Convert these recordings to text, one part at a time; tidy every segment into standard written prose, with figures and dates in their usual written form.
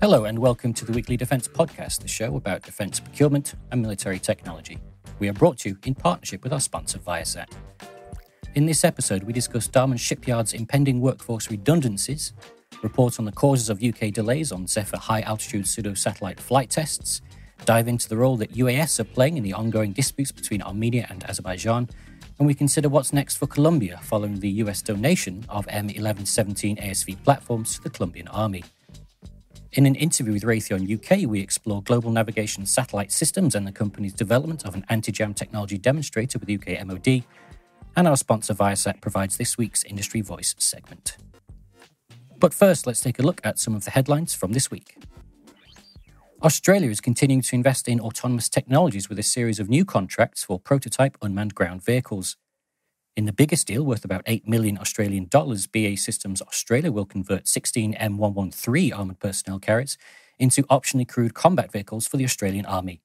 Hello and welcome to the Weekly Defence Podcast, the show about defence procurement and military technology. We are brought to you in partnership with our sponsor Viasat. In this episode, we discuss Damen Shipyard's impending workforce redundancies, report on the causes of UK delays on Zephyr high-altitude pseudo-satellite flight tests, dive into the role that UAS are playing in the ongoing disputes between Armenia and Azerbaijan, and we consider what's next for Colombia following the US donation of M1117 ASV platforms to the Colombian Army. In an interview with Raytheon UK, we explore global navigation satellite systems and the company's development of an anti-jam technology demonstrator with UK MOD, and our sponsor Viasat provides this week's Industry Voice segment. But first, let's take a look at some of the headlines from this week. Australia is continuing to invest in autonomous technologies with a series of new contracts for prototype unmanned ground vehicles. In the biggest deal, worth about $8 million Australian dollars, BAE Systems Australia will convert 16 M113 armoured personnel carriers into optionally crewed combat vehicles for the Australian Army.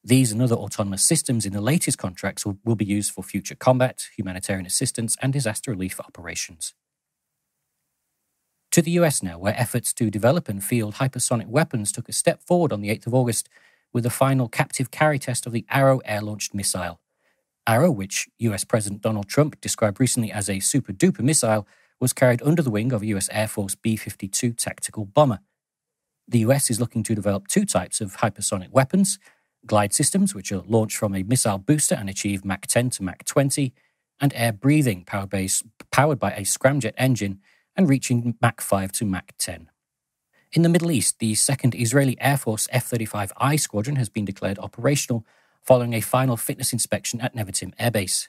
These and other autonomous systems in the latest contracts will be used for future combat, humanitarian assistance and disaster relief operations. To the US now, where efforts to develop and field hypersonic weapons took a step forward on the 8th of August with the final captive carry test of the Arrow air-launched missile. Arrow, which US President Donald Trump described recently as a super-duper missile, was carried under the wing of a US Air Force B-52 tactical bomber. The US is looking to develop two types of hypersonic weapons: glide systems, which are launched from a missile booster and achieve Mach 10 to Mach 20, and air breathing, powered by a scramjet engine and reaching Mach 5 to Mach 10. In the Middle East, the 2nd Israeli Air Force F-35I squadron has been declared operational following a final fitness inspection at Nevatim Air Base.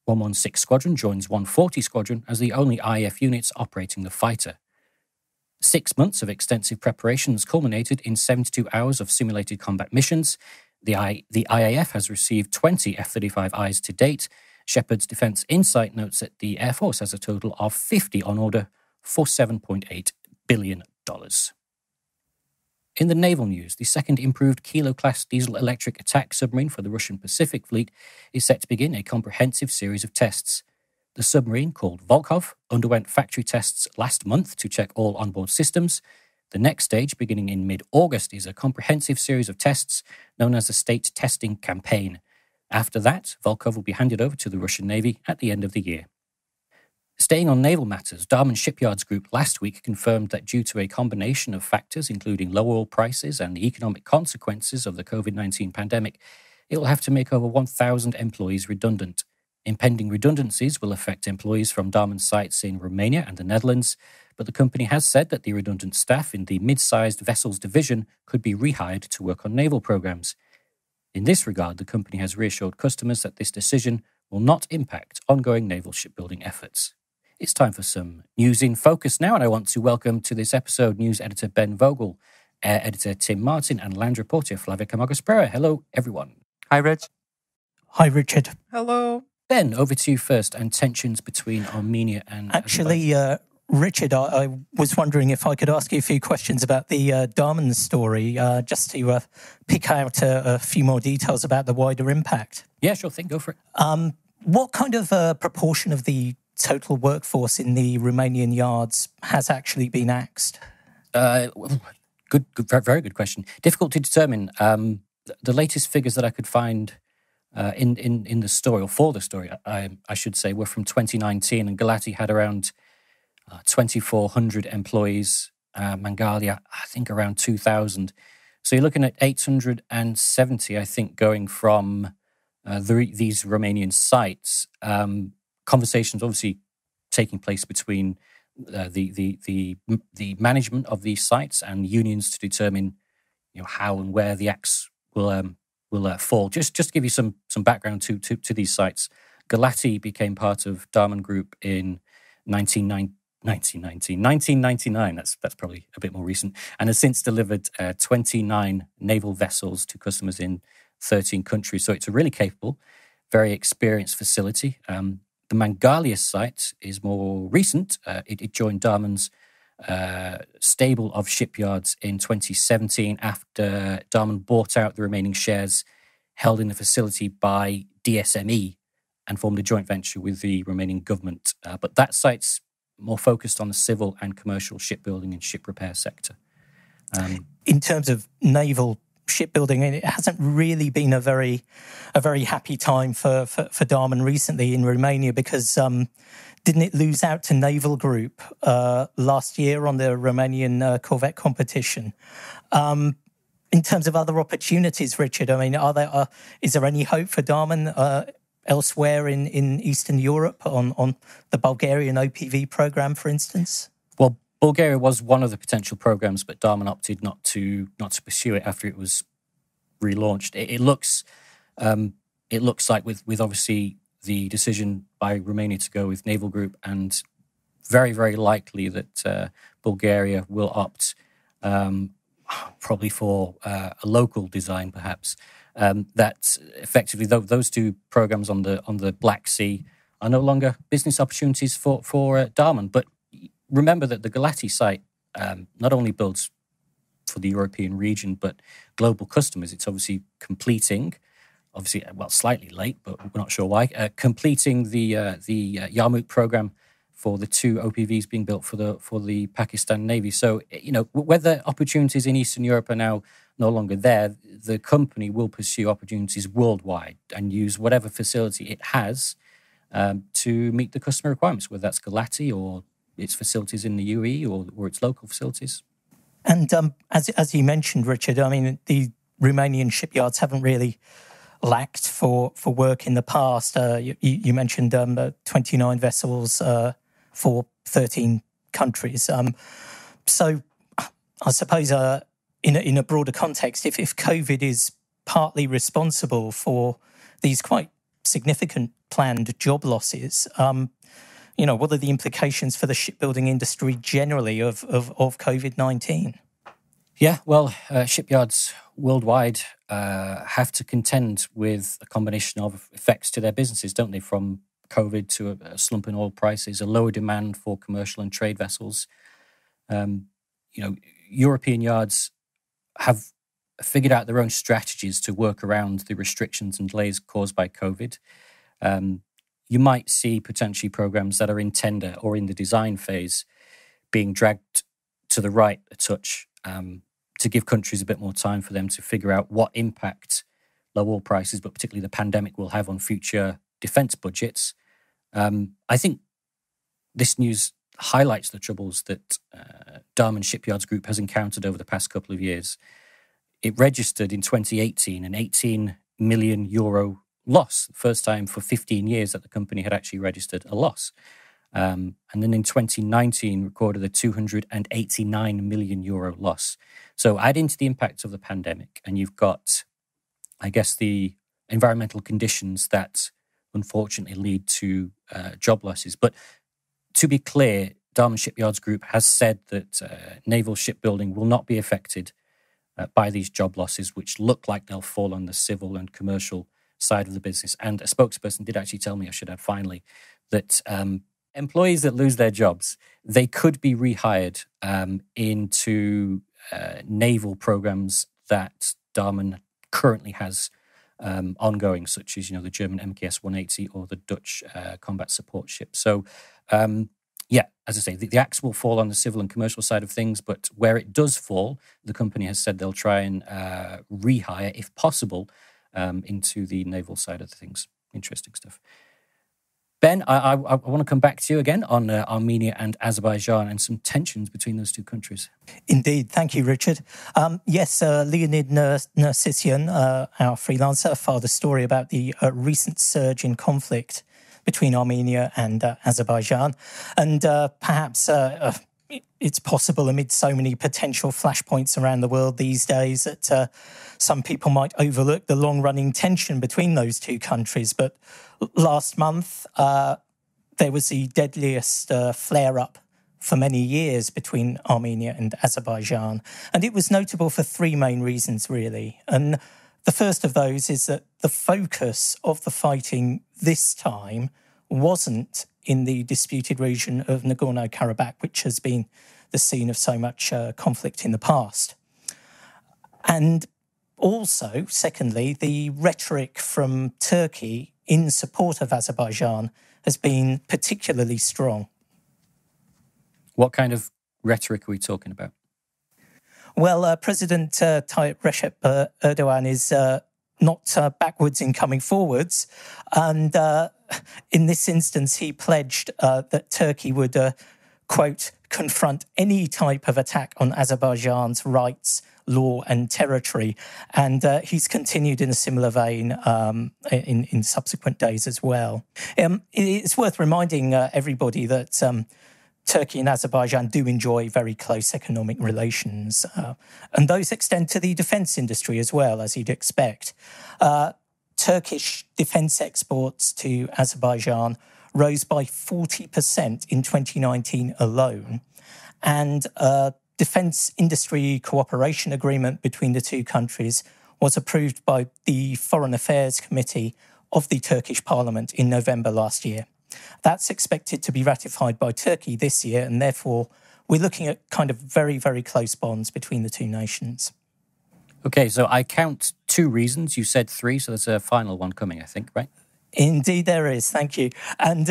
116 Squadron joins 140 Squadron as the only IAF units operating the fighter. 6 months of extensive preparations culminated in 72 hours of simulated combat missions. The IAF has received 20 F-35Is to date. Shephard's Defence Insight notes that the Air Force has a total of 50 on order for $7.8 billion. In the naval news, the second improved Kilo-class diesel-electric attack submarine for the Russian Pacific Fleet is set to begin a comprehensive series of tests. The submarine, called Volkov, underwent factory tests last month to check all onboard systems. The next stage, beginning in mid-August, is a comprehensive series of tests known as the State Testing Campaign. After that, Volkov will be handed over to the Russian Navy at the end of the year. Staying on naval matters, Damen Shipyards Group last week confirmed that due to a combination of factors, including low oil prices and the economic consequences of the COVID-19 pandemic, it will have to make over 1,000 employees redundant. Impending redundancies will affect employees from Damen's sites in Romania and the Netherlands, but the company has said that the redundant staff in the mid-sized vessels division could be rehired to work on naval programs. In this regard, the company has reassured customers that this decision will not impact ongoing naval shipbuilding efforts. It's time for some news in focus now, and I want to welcome to this episode news editor Ben Vogel, air editor Tim Martin, and land reporter Flavia Camargo-Sperra. Hello, everyone. Hi, Rich. Hi, Richard. Hello. Ben, over to you first, and tensions between Armenia and Actually, Richard, I was wondering if I could ask you a few questions about the Damen story, just to pick out a few more details about the wider impact. Yeah, sure thing. Go for it. What kind of proportion of the total workforce in the Romanian yards has actually been axed? Good, very good question. Difficult to determine. The latest figures that I could find in the story, or for the story, I should say, were from 2019, and Galati had around 2,400 employees. Mangalia, I think, around 2,000. So you're looking at 870, I think, going from these Romanian sites. Conversations obviously taking place between the management of these sites and unions to determine, how and where the axe will fall. Just to give you some background to these sites, Galati became part of Damen Group in 1999. That's probably a bit more recent, and has since delivered 29 naval vessels to customers in 13 countries. So it's a really capable, very experienced facility. The Mangalia site is more recent. It joined Damen's stable of shipyards in 2017 after Damen bought out the remaining shares held in the facility by DSME and formed a joint venture with the Romanian government. But that site's more focused on the civil and commercial shipbuilding and ship repair sector. In terms of naval shipbuilding, it hasn't really been a very happy time for Damen recently in Romania, because didn't it lose out to Naval Group last year on the Romanian corvette competition? In terms of other opportunities, Richard, I mean, is there any hope for Damen elsewhere in Eastern Europe on the Bulgarian OPV program, for instance? Well, Bulgaria was one of the potential programs, but Damen opted not to pursue it after it was relaunched. It looks like with obviously the decision by Romania to go with Naval Group, and very, very likely that Bulgaria will opt probably for a local design, perhaps. That effectively those two programs on the Black Sea are no longer business opportunities for Damen. But remember that the Galati site not only builds for the European region, but global customers. It's obviously completing, slightly late, but we're not sure why, completing the Yarmouk program for the two OPVs being built for the Pakistan Navy. So, whether opportunities in Eastern Europe are now no longer there, the company will pursue opportunities worldwide and use whatever facility it has to meet the customer requirements, whether that's Galati or its facilities in the UAE or its local facilities. And as you mentioned, Richard, I mean, the Romanian shipyards haven't really lacked for work in the past. You mentioned 29 vessels for 13 countries. So I suppose in a broader context, if COVID is partly responsible for these quite significant planned job losses, what are the implications for the shipbuilding industry generally of COVID-19? Yeah, well, shipyards worldwide have to contend with a combination of effects to their businesses, don't they? From COVID to a slump in oil prices, a lower demand for commercial and trade vessels. European yards have figured out their own strategies to work around the restrictions and delays caused by COVID. You might see potentially programs that are in tender or in the design phase being dragged to the right a touch to give countries a bit more time for them to figure out what impact low oil prices, but particularly the pandemic, will have on future defence budgets. I think this news highlights the troubles that Damen Shipyards Group has encountered over the past couple of years. It registered in 2018 an €18 million loss, first time for 15 years that the company had actually registered a loss. And then in 2019 recorded a €289 million loss. So add into the impact of the pandemic, and you've got, I guess, the environmental conditions that unfortunately lead to job losses. But to be clear, Damen Shipyards Group has said that naval shipbuilding will not be affected by these job losses, which look like they'll fall on the civil and commercial side of the business. And a spokesperson did actually tell me, I should add finally, that employees that lose their jobs, they could be rehired into naval programs that Damen currently has ongoing, such as the German MKS 180 or the Dutch combat support ship. So, as I say, the axe will fall on the civil and commercial side of things, but where it does fall, the company has said they'll try and rehire, if possible, into the naval side of things. Interesting stuff. Ben, I want to come back to you again on Armenia and Azerbaijan and some tensions between those two countries. Indeed. Thank you, Richard. Yes, Leonid Nersisyan, our freelancer, filed a story about the recent surge in conflict between Armenia and Azerbaijan. And perhaps it's possible amid so many potential flashpoints around the world these days that some people might overlook the long-running tension between those two countries. But last month, there was the deadliest flare-up for many years between Armenia and Azerbaijan. And it was notable for three main reasons, really. And the first of those is that the focus of the fighting this time wasn't in the disputed region of Nagorno-Karabakh, which has been the scene of so much conflict in the past. And also, secondly, the rhetoric from Turkey in support of Azerbaijan has been particularly strong. What kind of rhetoric are we talking about? Well, President Tayyip Recep Erdogan is not backwards in coming forwards. And in this instance, he pledged that Turkey would, quote, confront any type of attack on Azerbaijan's rights, law and territory. And he's continued in a similar vein in subsequent days as well. It's worth reminding everybody that Turkey and Azerbaijan do enjoy very close economic relations, and those extend to the defence industry as well, as you'd expect. Turkish defence exports to Azerbaijan rose by 40% in 2019 alone, and a defence industry cooperation agreement between the two countries was approved by the Foreign Affairs Committee of the Turkish Parliament in November last year. That's expected to be ratified by Turkey this year, and therefore we're looking at kind of very, very close bonds between the two nations. Okay, so I count 2 reasons. You said 3, so there's a final one coming, I think, right? Indeed there is, thank you. And,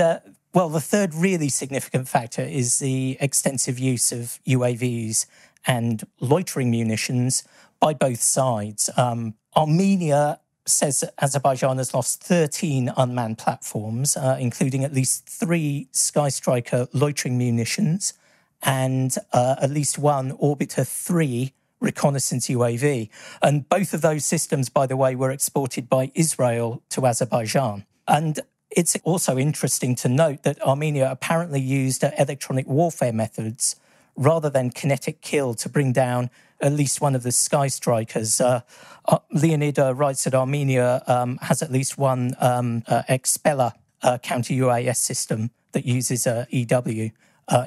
well, the third really significant factor is the extensive use of UAVs and loitering munitions by both sides. Armenia says Azerbaijan has lost 13 unmanned platforms, including at least 3 Sky Striker loitering munitions and at least 1 Orbiter 3 reconnaissance UAV. And both of those systems, by the way, were exported by Israel to Azerbaijan. And it's also interesting to note that Armenia apparently used electronic warfare methods rather than kinetic kill to bring down at least one of the Sky Strikers. Leonid writes that Armenia has at least one Expeller counter-UAS system that uses EW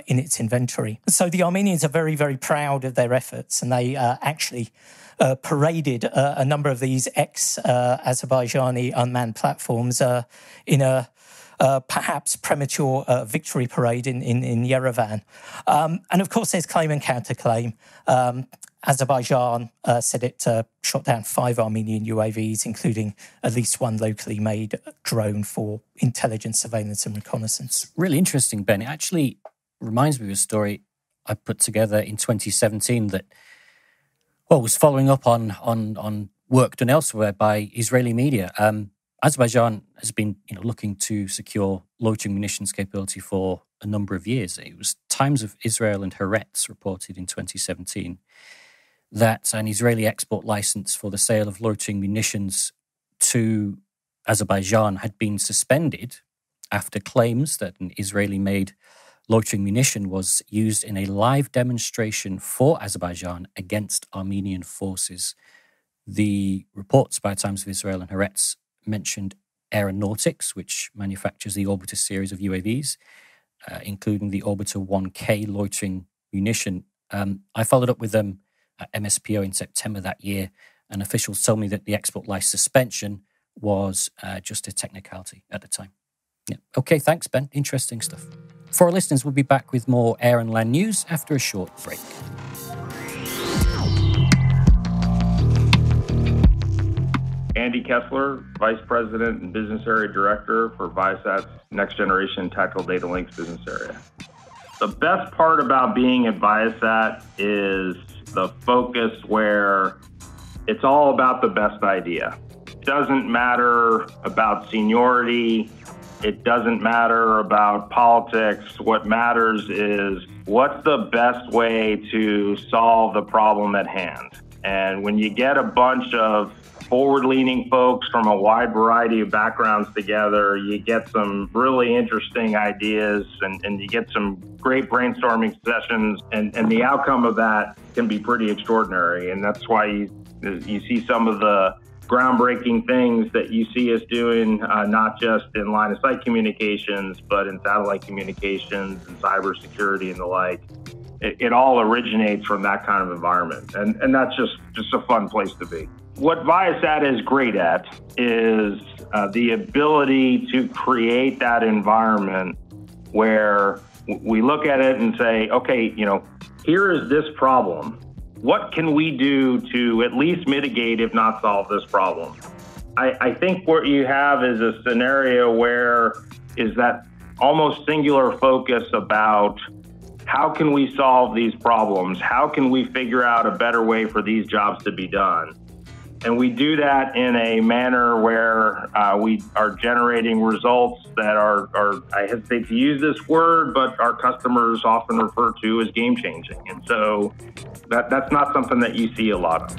in its inventory. So the Armenians are very, very proud of their efforts, and they actually paraded a number of these ex-Azerbaijani unmanned platforms in a perhaps premature victory parade in Yerevan. And of course, there's claim and counterclaim. Azerbaijan said it shot down 5 Armenian UAVs, including at least 1 locally made drone for intelligence, surveillance and reconnaissance. Really interesting, Ben. It actually reminds me of a story I put together in 2017 that was following up on work done elsewhere by Israeli media. Azerbaijan has been looking to secure loitering munitions capability for a number of years. It was Times of Israel and Haaretz reported in 2017 that an Israeli export license for the sale of loitering munitions to Azerbaijan had been suspended after claims that an Israeli-made loitering munition was used in a live demonstration for Azerbaijan against Armenian forces. The reports by Times of Israel and Haaretz mentioned Aeronautics, which manufactures the Orbiter series of UAVs, including the Orbiter 1K loitering munition. I followed up with them at MSPO in September that year, and officials told me that the export license suspension was just a technicality at the time. Yeah. Okay, thanks, Ben. Interesting stuff. For our listeners, we'll be back with more air and land news after a short break. Andy Kessler, Vice President and Business Area Director for Viasat's Next Generation Tactical Data Links Business Area. The best part about being at Viasat is the focus where it's all about the best idea. It doesn't matter about seniority. It doesn't matter about politics. What matters is what's the best way to solve the problem at hand. And when you get a bunch of forward-leaning folks from a wide variety of backgrounds together, you get some really interesting ideas and you get some great brainstorming sessions, and the outcome of that can be pretty extraordinary. And that's why you see some of the groundbreaking things that you see us doing, not just in line of sight communications, but in satellite communications and cybersecurity and the like. It all originates from that kind of environment. And that's just a fun place to be. What Viasat is great at is the ability to create that environment where we look at it and say, okay, here is this problem. What can we do to at least mitigate, if not solve this problem? I think what you have is a scenario where is that almost singular focus about how can we solve these problems? How can we figure out a better way for these jobs to be done? And we do that in a manner where we are generating results that are, I hesitate to use this word, but our customers often refer to as game-changing. And so that's not something that you see a lot of.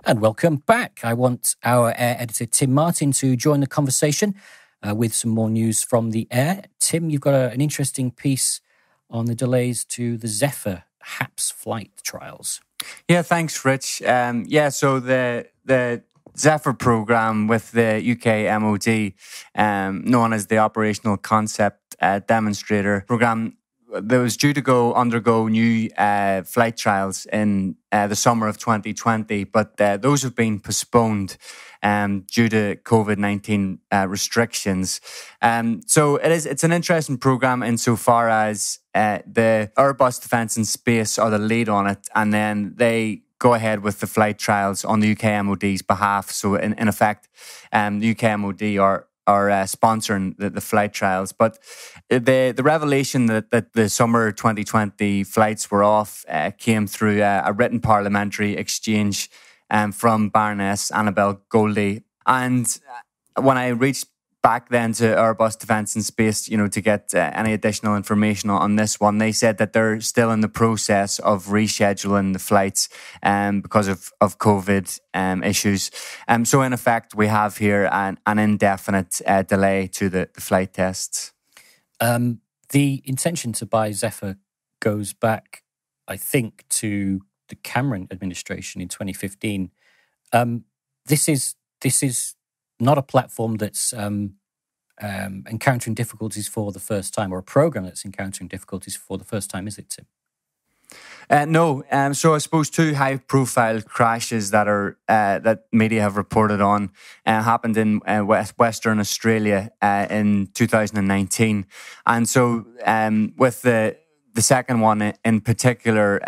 And welcome back. I want our Air editor, Tim Martin, to join the conversation with some more news from the Air. Tim, you've got an interesting piece on the delays to the Zephyr HAPS flight trials. Yeah, thanks, Rich. So the Zephyr program with the UK MOD, known as the Operational Concept Demonstrator program, that was due to undergo new flight trials in the summer of 2020, but those have been postponed due to COVID-19 restrictions. So it's an interesting program insofar as the Airbus Defence and Space are the lead on it, and then they go ahead with the flight trials on the UK MOD's behalf. So in effect, the UK MOD are sponsoring the flight trials. But the revelation that the summer 2020 flights were off came through a written parliamentary exchange from Baroness Annabel Goldie. And when I reached back then to Airbus Defence and Space, to get any additional information on this one, they said that they're still in the process of rescheduling the flights because of COVID issues. So in effect, we have here an indefinite delay to the flight tests. The intention to buy Zephyr goes back, I think, to the Cameron administration in 2015. This is not a platform that's encountering difficulties for the first time, or a program that's encountering difficulties for the first time, is it, Tim? No. So I suppose two high-profile crashes that media have reported on happened in Western Australia in 2019, and so with the second one in particular,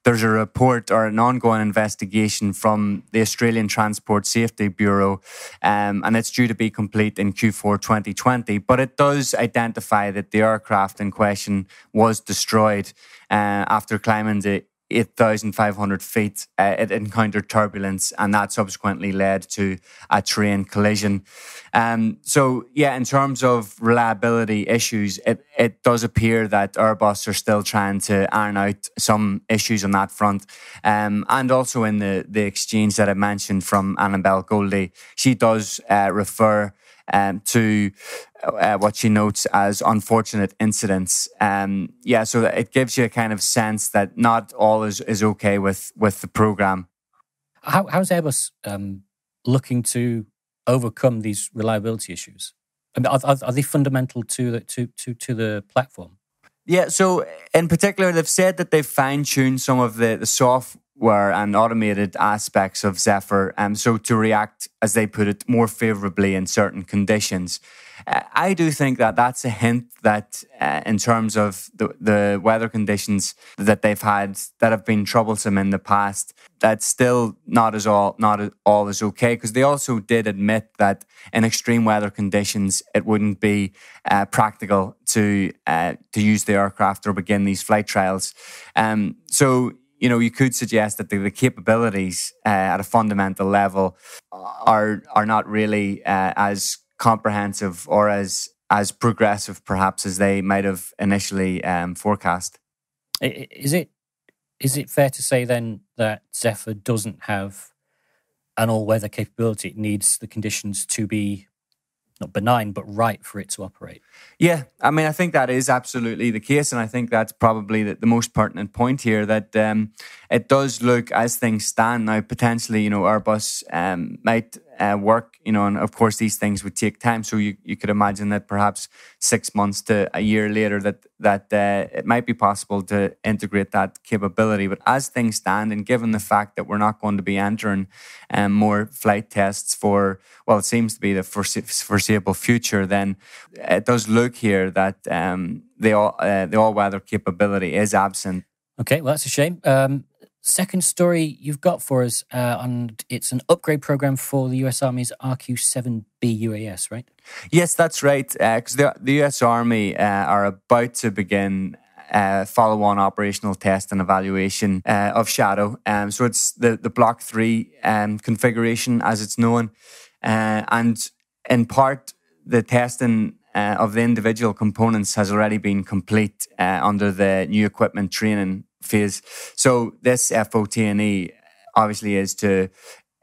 there's a report or an ongoing investigation from the Australian Transport Safety Bureau, and it's due to be complete in Q4 2020. But it does identify that the aircraft in question was destroyed after climbing the 8,500 feet. It encountered turbulence, and that subsequently led to a train collision. So, in terms of reliability issues, it does appear that Airbus are still trying to iron out some issues on that front. And also in the exchange that I mentioned from Annabel Goldie, she does refer to what she notes as unfortunate incidents. So that it gives you a kind of sense that not all is okay with the program. How's Airbus looking to overcome these reliability issues? I mean, are they fundamental to the platform? Yeah, so in particular, they've said that they've fine-tuned some of the software and automated aspects of Zephyr, so to react, as they put it, more favourably in certain conditions. I do think that that's a hint that in terms of the weather conditions that they've had that have been troublesome in the past, that's still not all is okay, because they also did admit that in extreme weather conditions it wouldn't be practical to use the aircraft or begin these flight trials. So you could suggest that the capabilities at a fundamental level are not really as comprehensive or as progressive, perhaps, as they might have initially forecast. Is it fair to say then that Zephyr doesn't have an all-weather capability? It needs the conditions to be not benign, but right for it to operate? Yeah, I mean, I think that is absolutely the case, and I think that's probably the most pertinent point here, that it does look, as things stand now, potentially, Airbus might work, and of course these things would take time, so you could imagine that perhaps 6 months to a year later that it might be possible to integrate that capability. But as things stand, and given the fact that we're not going to be entering more flight tests for, well, it seems to be the foreseeable future, then it does look here that the all-weather capability is absent. Okay, well, that's a shame. Second story you've got for us, it's an upgrade program for the US Army's RQ-7B UAS, right? Yes, that's right. Because the US Army are about to begin follow-on operational test and evaluation of Shadow. So it's the Block 3 configuration, as it's known. And in part, the testing of the individual components has already been complete under the new equipment training phase. So this FOT&E obviously is to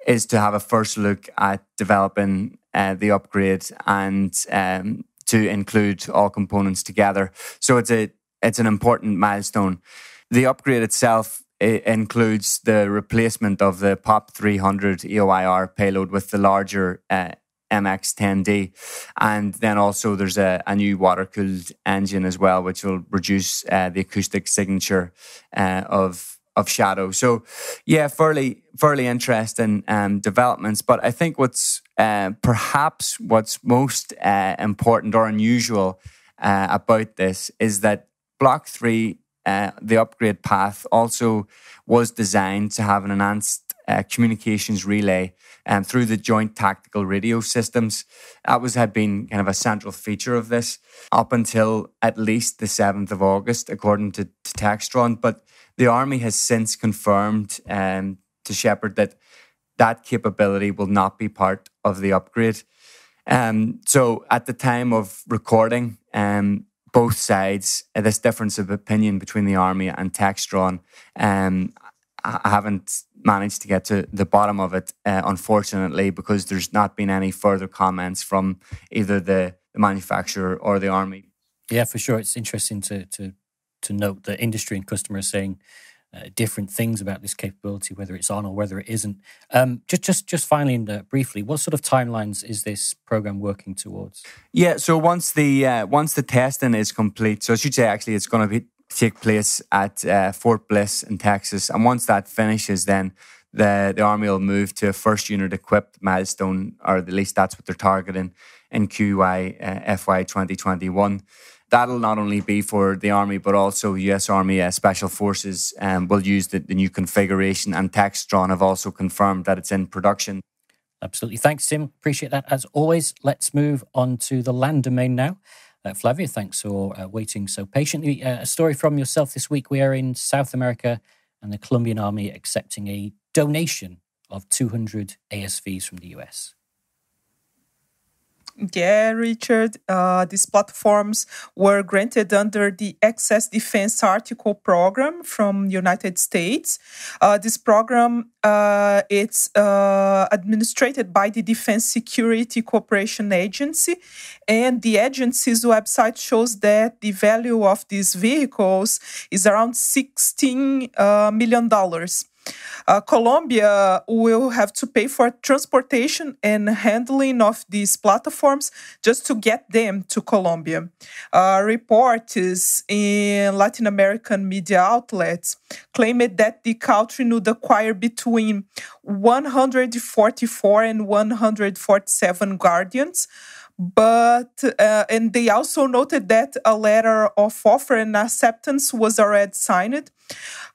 have a first look at developing the upgrade and to include all components together. So it's an important milestone. The upgrade itself includes the replacement of the POP 300 EOIR payload with the larger MX-10D. And then also there's a new water-cooled engine as well, which will reduce the acoustic signature of Shadow. So, yeah, fairly interesting developments. But I think what's most important or unusual about this is that Block 3, the upgrade path, also was designed to have an enhanced communications relay through the joint tactical radio systems. That had been kind of a central feature of this up until at least the 7th of August, according to Textron. But the Army has since confirmed to Shephard that capability will not be part of the upgrade. So at the time of recording, both sides, this difference of opinion between the Army and Textron, I haven't managed to get to the bottom of it, unfortunately, because there's not been any further comments from either the manufacturer or the Army. Yeah, for sure. It's interesting to note that industry and customers saying different things about this capability, whether it's on or whether it isn't. Just finally and briefly, what sort of timelines is this program working towards? Yeah, so once the testing is complete, so I should say actually it's going to take place at Fort Bliss in Texas, and once that finishes, then the Army will move to a first unit equipped milestone, or at least that's what they're targeting in QY FY 2021. That'll not only be for the Army, but also US Army Special Forces will use the new configuration, and Textron have also confirmed that it's in production. Absolutely. Thanks, Tim. Appreciate that. As always, let's move on to the land domain now. Flavia, thanks for waiting so patiently. A story from yourself this week. We are in South America and the Colombian Army accepting a donation of 200 ASVs from the US. Yeah, Richard, these platforms were granted under the Access Defense Article program from United States. This program, it's administered by the Defense Security Cooperation Agency, and the agency's website shows that the value of these vehicles is around $16 million. Colombia will have to pay for transportation and handling of these platforms just to get them to Colombia. Reports in Latin American media outlets claimed that the country would acquire between 144 and 147 Guardians. But and they also noted that a letter of offer and acceptance was already signed.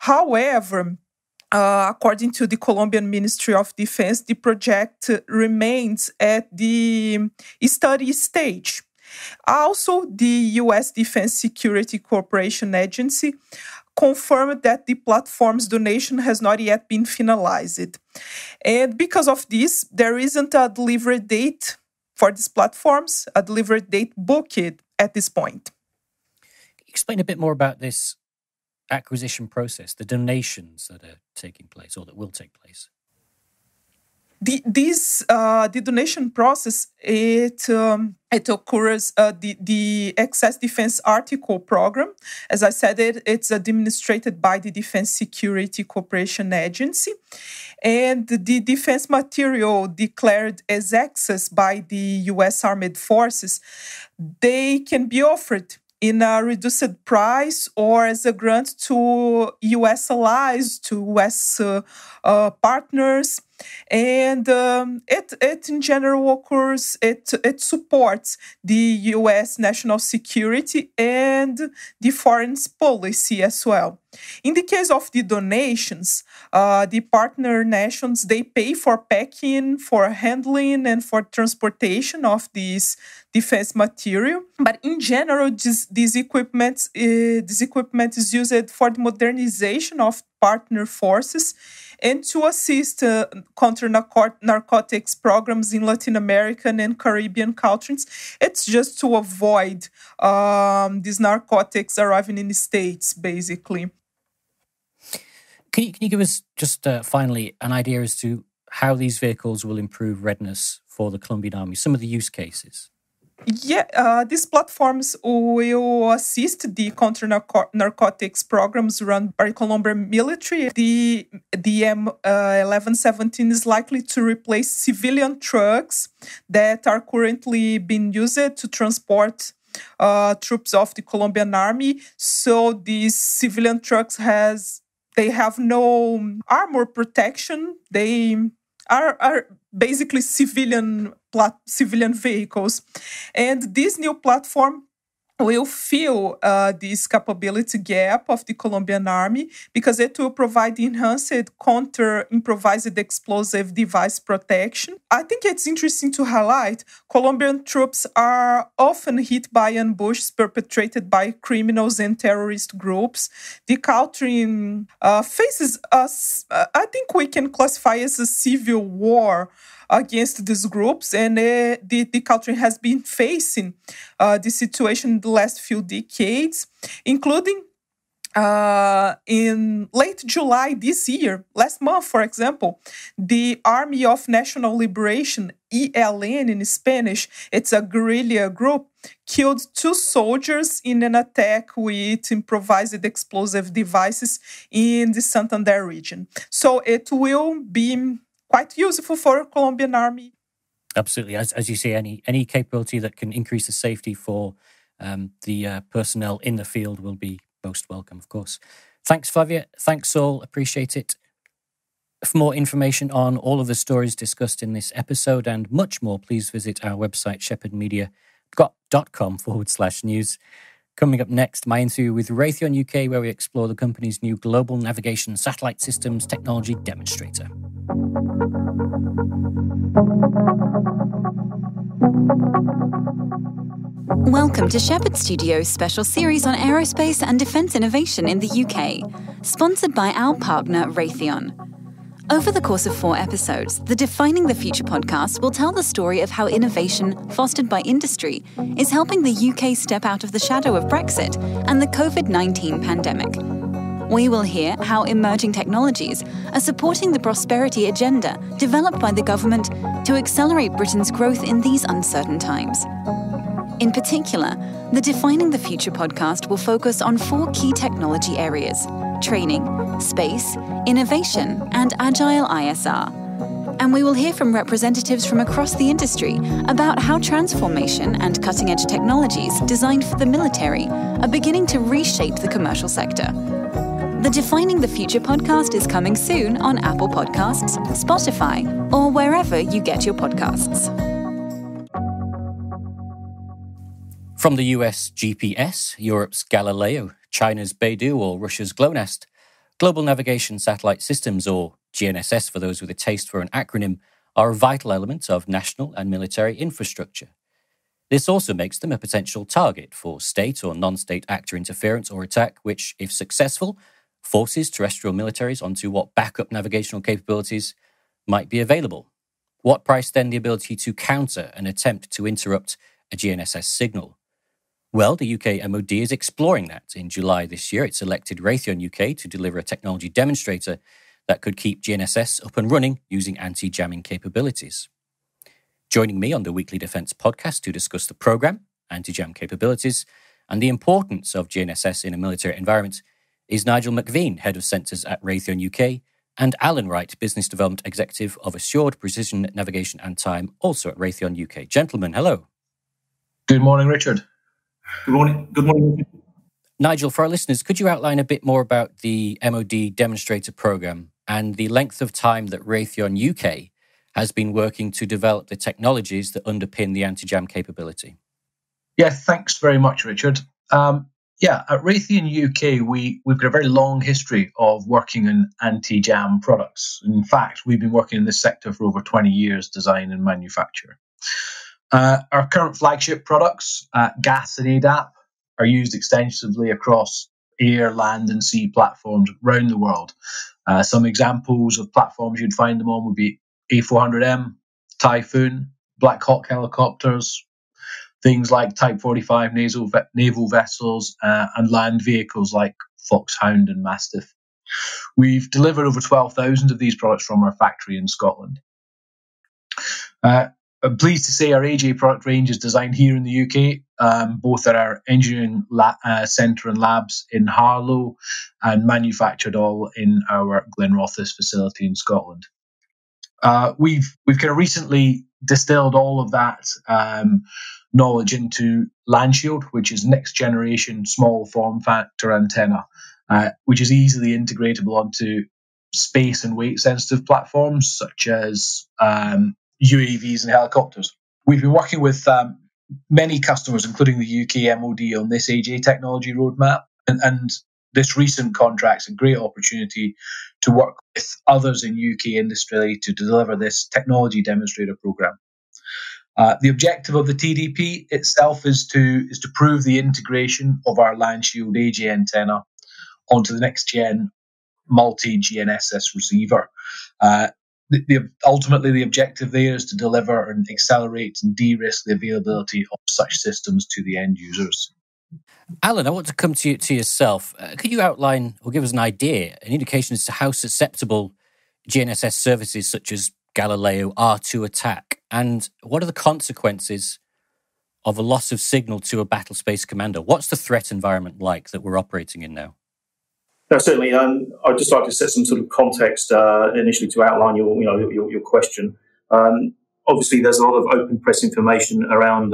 However, according to the Colombian Ministry of Defense, the project remains at the study stage. Also, the U.S. Defense Security Cooperation Agency confirmed that the platform's donation has not yet been finalized. And because of this, there isn't a delivery date for these platforms, a delivery date booked at this point. Explain a bit more about this acquisition process, the donations that are taking place or that will take place. The donation process, it occurs the Access Defense Article program. As I said, it's administered by the Defense Security Cooperation Agency, and the defense material declared as access by the U.S. Armed Forces, they can be offered in a reduced price or as a grant to U.S. allies, to U.S. partners. And it in general occurs, it supports the U.S. national security and the foreign policy as well. In the case of the donations, the partner nations, they pay for packing, for handling, and for transportation of this defense material. But in general, this equipment is used for the modernization of partner forces and to assist counter-narcotics programs in Latin American and Caribbean countries. It's just to avoid these narcotics arriving in the States, basically. Can you give us just finally an idea as to how these vehicles will improve readiness for the Colombian army, some of the use cases? Yeah, these platforms will assist the counter-narcotics programs run by Colombian military. The M1117 is likely to replace civilian trucks that are currently being used to transport troops of the Colombian army. So these civilian trucks have no armor protection. They are basically civilian vehicles. And this new platform will fill this capability gap of the Colombian army because it will provide enhanced counter-improvised explosive device protection. I think it's interesting to highlight Colombian troops are often hit by ambushes perpetrated by criminals and terrorist groups. The country faces I think we can classify as a civil war against these groups, and the country has been facing this situation in the last few decades, including in late July this year, last month, for example, the Army of National Liberation, ELN in Spanish, it's a guerrilla group, killed 2 soldiers in an attack with improvised explosive devices in the Santander region. So it will be quite useful for Colombian army. Absolutely. As you say, any capability that can increase the safety for the personnel in the field will be most welcome, of course. Thanks, Flavia. Thanks, all. Appreciate it. For more information on all of the stories discussed in this episode and much more, please visit our website, shepherdmedia.com/news. Coming up next, my interview with Raytheon UK, where we explore the company's new Global Navigation Satellite Systems Technology Demonstrator. Welcome to Shephard Studios' special series on aerospace and defence innovation in the UK, sponsored by our partner Raytheon. Over the course of 4 episodes, the Defining the Future podcast will tell the story of how innovation fostered by industry is helping the UK step out of the shadow of Brexit and the COVID-19 pandemic. We will hear how emerging technologies are supporting the prosperity agenda developed by the government to accelerate Britain's growth in these uncertain times. In particular, the Defining the Future podcast will focus on 4 key technology areas: training, space, innovation, and agile ISR. And we will hear from representatives from across the industry about how transformation and cutting-edge technologies designed for the military are beginning to reshape the commercial sector. The Defining the Future podcast is coming soon on Apple Podcasts, Spotify, or wherever you get your podcasts. From the US GPS, Europe's Galileo, China's Beidou, or Russia's GLONASS, Global Navigation Satellite Systems, or GNSS for those with a taste for an acronym, are a vital element of national and military infrastructure. This also makes them a potential target for state or non-state actor interference or attack, which, if successful, forces terrestrial militaries onto what backup navigational capabilities might be available. What price then the ability to counter an attempt to interrupt a GNSS signal? Well, the UK MOD is exploring that. In July this year, it selected Raytheon UK to deliver a technology demonstrator that could keep GNSS up and running using anti-jamming capabilities. Joining me on the Weekly Defence podcast to discuss the programme, anti-jam capabilities, and the importance of GNSS in a military environment is Nigel McVean, Head of Sensors at Raytheon UK, and Alan Wright, Business Development Executive of Assured Precision Navigation and Time, also at Raytheon UK. Gentlemen, hello. Good morning, Richard. Good morning. Good morning. Nigel, for our listeners, could you outline a bit more about the MOD demonstrator programme and the length of time that Raytheon UK has been working to develop the technologies that underpin the anti-jam capability. Yeah, thanks very much, Richard. At Raytheon UK, we've got a very long history of working on anti-jam products. In fact, we've been working in this sector for over 20 years, design and manufacture. Our current flagship products, GAS and ADAP, are used extensively across air, land and sea platforms around the world. Some examples of platforms you'd find them on would be A400M, Typhoon, Black Hawk helicopters, things like Type 45 naval vessels, and land vehicles like Foxhound and Mastiff. We've delivered over 12,000 of these products from our factory in Scotland. I'm pleased to say our AJ product range is designed here in the UK, both at our engineering centre and labs in Harlow, and manufactured all in our Glenrothes facility in Scotland. We've kind of recently distilled all of that knowledge into Landshield, which is next generation small form factor antenna, which is easily integratable onto space and weight sensitive platforms such as UAVs and helicopters. We've been working with many customers, including the UK MOD, on this AJ technology roadmap, and this recent contract's a great opportunity to work with others in UK industry to deliver this technology demonstrator program. The objective of the TDP itself is to prove the integration of our Landshield AJ antenna onto the next gen multi-GNSS receiver. Ultimately, the objective there is to deliver and accelerate and de-risk the availability of such systems to the end users. Alan, I want to come to yourself. Could you outline or give us an idea, an indication as to how susceptible GNSS services such as Galileo are to attack? And what are the consequences of a loss of signal to a battle space commander? What's the threat environment like that we're operating in now? No, certainly. I'd just like to set some sort of context initially to outline your question. Obviously, there's a lot of open press information around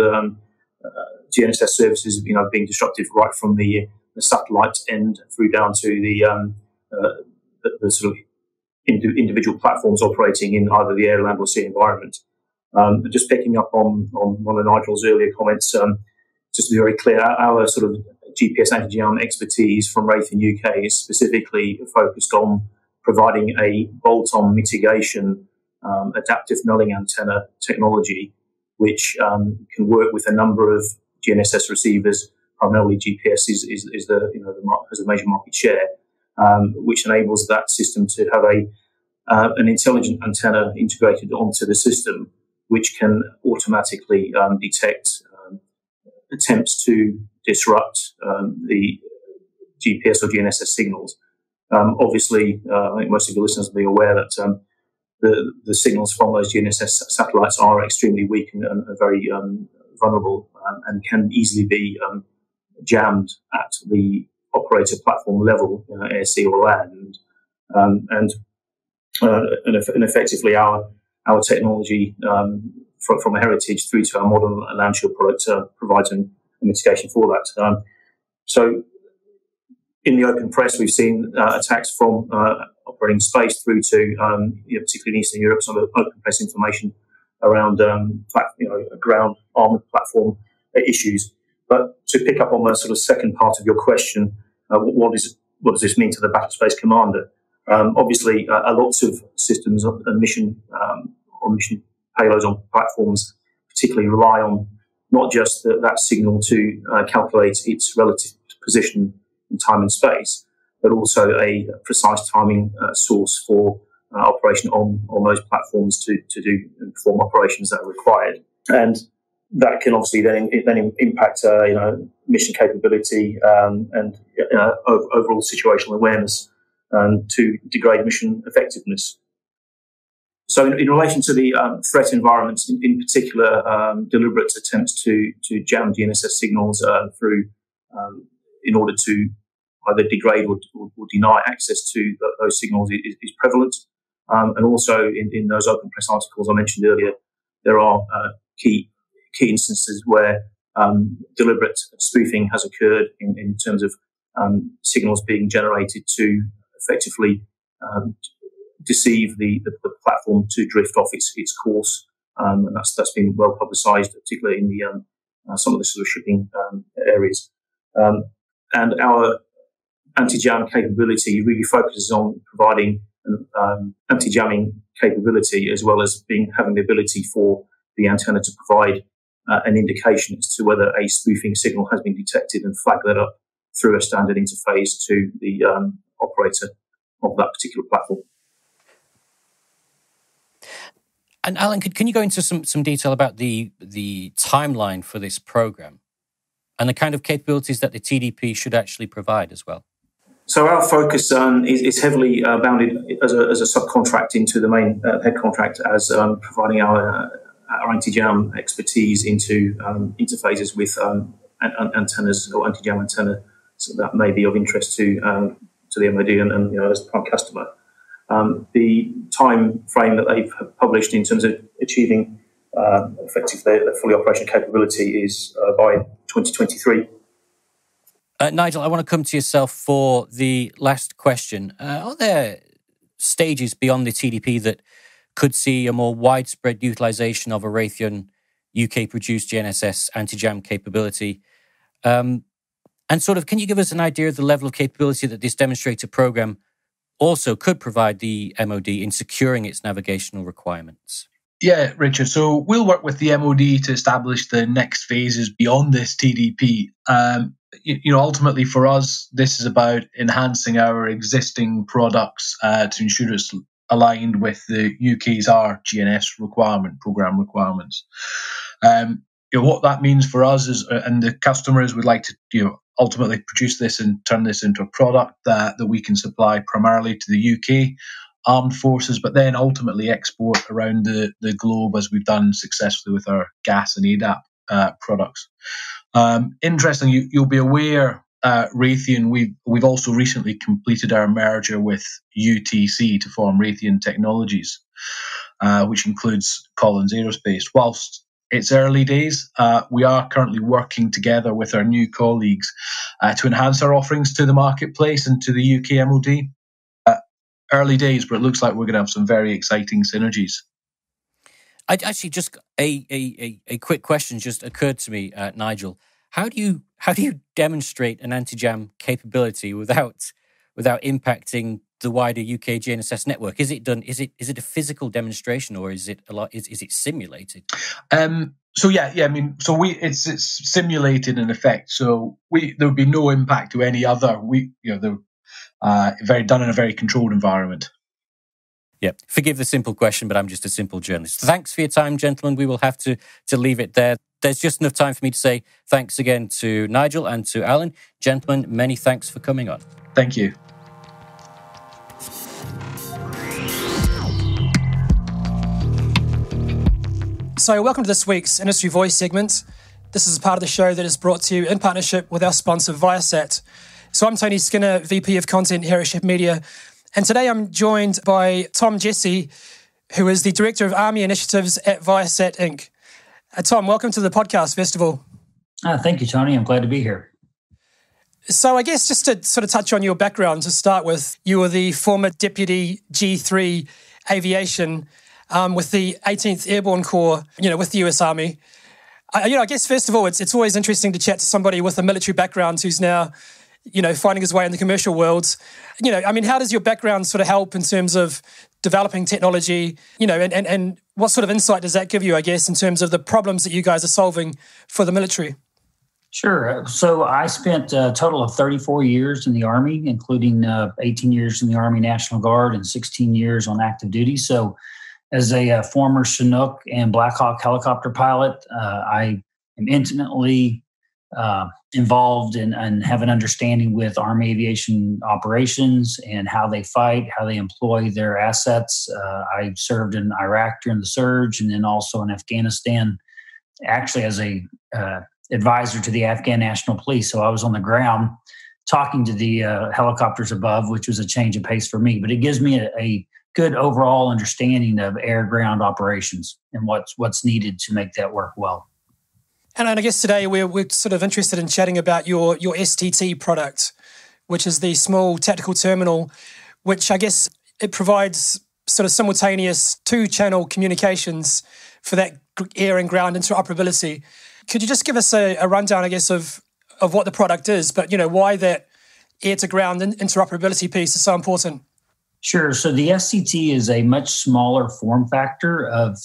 GNSS services, being disruptive right from the satellite end through down to the sort of individual platforms operating in either the air, land, or sea environment. Just picking up on one of Nigel's earlier comments, just to be very clear, our sort of GPS anti-jam expertise from Raytheon UK is specifically focused on providing a bolt-on mitigation adaptive nulling antenna technology, which can work with a number of GNSS receivers. Primarily, GPS has a major market share, which enables that system to have an intelligent antenna integrated onto the system, which can automatically detect attempts to disrupt the GPS or GNSS signals. Obviously, I think most of your listeners will be aware that the signals from those GNSS satellites are extremely weak and very vulnerable, and can easily be jammed at the operator platform level, air, sea, or land. And effectively, our technology from a heritage through to our modern Landshield product provides a mitigation for that. So in the open press, we've seen attacks from operating space through to, particularly in Eastern Europe, some of the open press information around ground armoured platform issues. But to pick up on the sort of second part of your question, what does this mean to the battle space commander? Obviously, lots of systems and mission payloads on platforms particularly rely on not just that signal to calculate its relative position in time and space, but also a precise timing source for operation on those platforms to do and perform operations that are required. And that can obviously then impact mission capability and overall situational awareness to degrade mission effectiveness. So in relation to the threat environments, in particular, deliberate attempts to jam GNSS signals through in order to either degrade or deny access to those signals is prevalent. And also in those open press articles I mentioned earlier, there are key instances where deliberate spoofing has occurred in terms of signals being generated to effectively deceive the platform to drift off its course, and that's been well publicised, particularly in the some of the sort of shipping areas. And our anti-jam capability really focuses on providing anti-jamming capability, as well as having the ability for the antenna to provide an indication as to whether a spoofing signal has been detected and flag that up through a standard interface to the operator of that particular platform. And Alan, can you go into some detail about the timeline for this program and the kind of capabilities that the TDP should actually provide as well? So our focus is heavily bounded as a subcontract into the main head contract as providing our anti-jam expertise into interfaces with antennas or anti-jam antenna that may be of interest to the MOD and as the prime customer. The time frame that they've published in terms of achieving effectively the fully operational capability is by 2023. Nigel, I want to come to yourself for the last question. Are there stages beyond the TDP that could see a more widespread utilisation of a Raytheon UK-produced GNSS anti-jam capability? And sort of, can you give us an idea of the level of capability that this demonstrator programme also could provide the MOD in securing its navigational requirements? Yeah, Richard. So we'll work with the MOD to establish the next phases beyond this TDP. Ultimately for us, this is about enhancing our existing products to ensure it's aligned with the UK's GNS program requirements. What that means for us is, and the customers would like to, ultimately produce this and turn this into a product that we can supply primarily to the UK armed forces, but then ultimately export around the globe as we've done successfully with our gas and ADAP products. Interestingly, you'll be aware, Raytheon, we've also recently completed our merger with UTC to form Raytheon Technologies, which includes Collins Aerospace. Whilst it's early days, we are currently working together with our new colleagues to enhance our offerings to the marketplace and to the UK MOD. Early days, but it looks like we're going to have some very exciting synergies. I actually just a quick question just occurred to me, Nigel. How do you demonstrate an anti-jam capability without impacting the wider UK GNSS network? Is it a physical demonstration, or is it simulated? It's simulated in effect. So there would be no impact to any other. Done in a very controlled environment. Yeah, forgive the simple question, but I'm just a simple journalist. Thanks for your time, gentlemen. We will have to leave it there. There's just enough time for me to say thanks again to Nigel and to Alan. Gentlemen, many thanks for coming on. Thank you. So welcome to this week's Industry Voice segment. This is a part of the show that is brought to you in partnership with our sponsor, Viasat. So I'm Tony Skinner, VP of Content here at Shephard Media. And today I'm joined by Tom Jesse, who is the Director of Army Initiatives at Viasat Inc. Tom, welcome to the podcast, first of all. Thank you, Tony. I'm glad to be here. So I guess just to sort of touch on your background to start with, you were the former Deputy G3 Aviation with the 18th Airborne Corps, with the US Army. I guess, first of all, it's always interesting to chat to somebody with a military background who's now finding his way in the commercial world. How does your background sort of help in terms of developing technology, and what sort of insight does that give you, I guess, in terms of the problems that you guys are solving for the military? Sure. So I spent a total of 34 years in the Army, including 18 years in the Army National Guard and 16 years on active duty. So as a former Chinook and Black Hawk helicopter pilot, I am intimately involved and have an understanding with Army aviation operations and how they fight, how they employ their assets. I served in Iraq during the surge, and then also in Afghanistan, actually as a advisor to the Afghan National Police. So I was on the ground talking to the helicopters above, which was a change of pace for me. But it gives me a good overall understanding of air-ground operations and what's needed to make that work well. And I guess today we're sort of interested in chatting about your STT product, which is the small tactical terminal, which I guess it provides sort of simultaneous two-channel communications for that air and ground interoperability. Could you just give us a rundown, I guess, of what the product is, but, why that air-to-ground interoperability piece is so important? Sure. So the STT is a much smaller form factor of,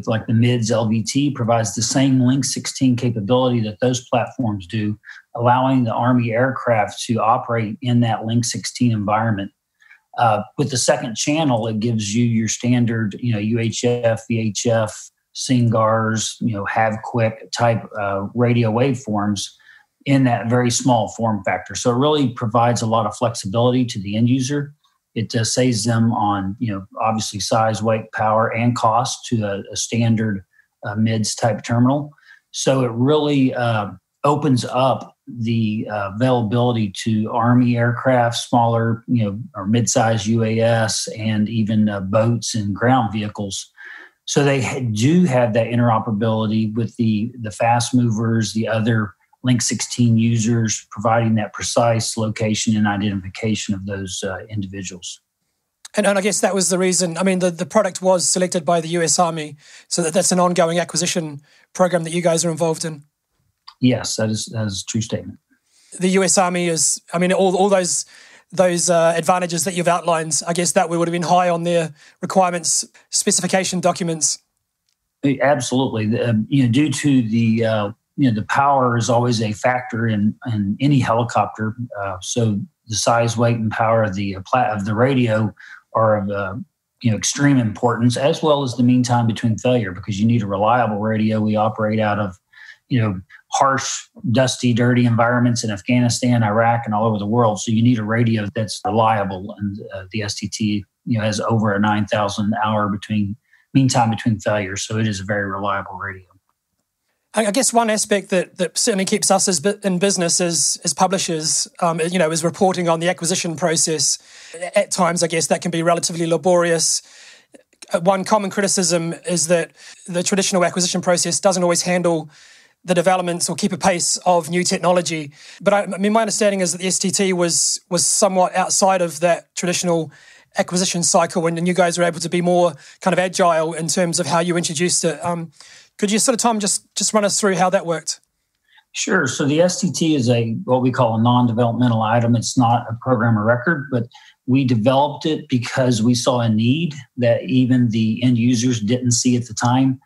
like the MIDS LVT, provides the same Link 16 capability that those platforms do, allowing the Army aircraft to operate in that Link 16 environment. With the second channel, it gives you your standard, UHF, VHF, SINGARS, HAV-QUIC type radio waveforms in that very small form factor. So it really provides a lot of flexibility to the end user. It saves them on, obviously size, weight, power, and cost to a standard MIDS type terminal. So it really opens up the availability to Army aircraft, smaller, or mid-sized UAS, and even boats and ground vehicles. So they do have that interoperability with the fast movers, the other Link 16 users, providing that precise location and identification of those individuals. And I guess that was the reason. I mean, the product was selected by the US Army, so that's an ongoing acquisition program that you guys are involved in. Yes, that is a true statement. The US Army is, all those advantages that you've outlined, I guess that would have been high on their requirements specification documents. Absolutely. Due to the power is always a factor in any helicopter. So the size, weight, and power of the radio are of extreme importance, as well as the mean time between failure, because you need a reliable radio. We operate out of harsh, dusty, dirty environments in Afghanistan, Iraq, and all over the world. So you need a radio that's reliable, and the STT has over a 9,000 hour mean time between failures. So it is a very reliable radio. I guess one aspect that certainly keeps us in business as publishers, is reporting on the acquisition process. At times, I guess that can be relatively laborious. One common criticism is that the traditional acquisition process doesn't always handle the developments or keep a pace of new technology. But my understanding is that the STT was somewhat outside of that traditional acquisition cycle, and you guys were able to be more kind of agile in terms of how you introduced it. Could you sort of, Tom, just run us through how that worked? Sure. So the STT is what we call a non-developmental item. It's not a program of record, but we developed it because we saw a need that even the end users didn't see at the time.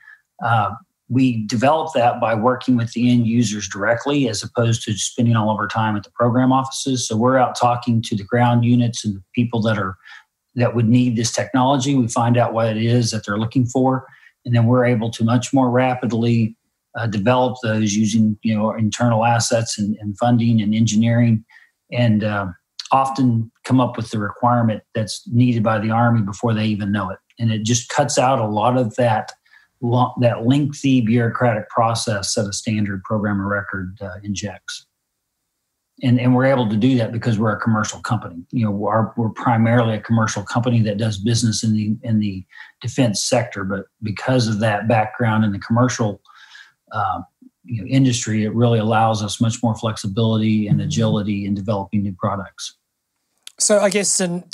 We developed that by working with the end users directly, as opposed to spending all of our time at the program offices. So we're out talking to the ground units and the people that would need this technology. We find out what it is that they're looking for, and then we're able to much more rapidly develop those using internal assets and funding and engineering, and often come up with the requirement that's needed by the Army before they even know it. And it just cuts out a lot of that lengthy bureaucratic process that a standard program of record injects. And we're able to do that because we're a commercial company. We're primarily a commercial company that does business in the defense sector, but because of that background in the commercial industry, it really allows us much more flexibility and agility in developing new products. So I guess in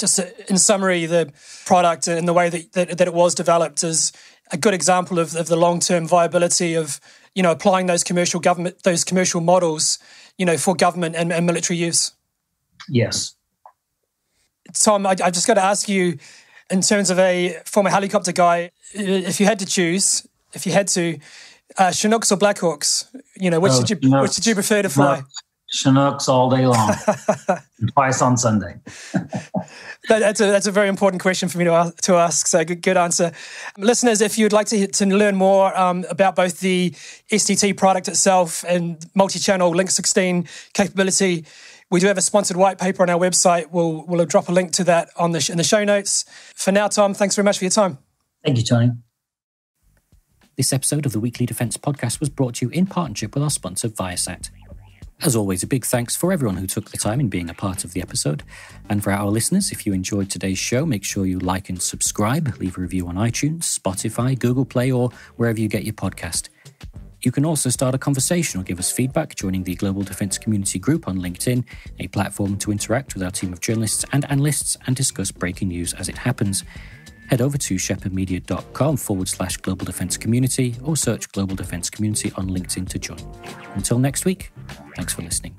summary, the product and the way that it was developed is a good example of the long-term viability of applying those commercial models for government and military use. Yes. Tom, I just got to ask you, in terms of a former helicopter guy, if you had to, Chinooks or Blackhawks, which did you prefer to fly? Chinooks all day long, twice on Sunday. That's a very important question for me to ask. So good answer, listeners. If you'd like to learn more about both the STT product itself and multi-channel Link 16 capability, we do have a sponsored white paper on our website. We'll drop a link to that in the show notes. For now, Tom, thanks very much for your time. Thank you, Tony. This episode of the Weekly Defence Podcast was brought to you in partnership with our sponsor, Viasat. As always, a big thanks for everyone who took the time in being a part of the episode. And for our listeners, if you enjoyed today's show, make sure you like and subscribe, leave a review on iTunes, Spotify, Google Play, or wherever you get your podcast. You can also start a conversation or give us feedback joining the Global Defence Community Group on LinkedIn, a platform to interact with our team of journalists and analysts and discuss breaking news as it happens. head over to shepherdmedia.com/global defense community or search Global Defense Community on LinkedIn to join. Until next week, thanks for listening.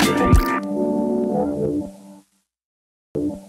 Thank you.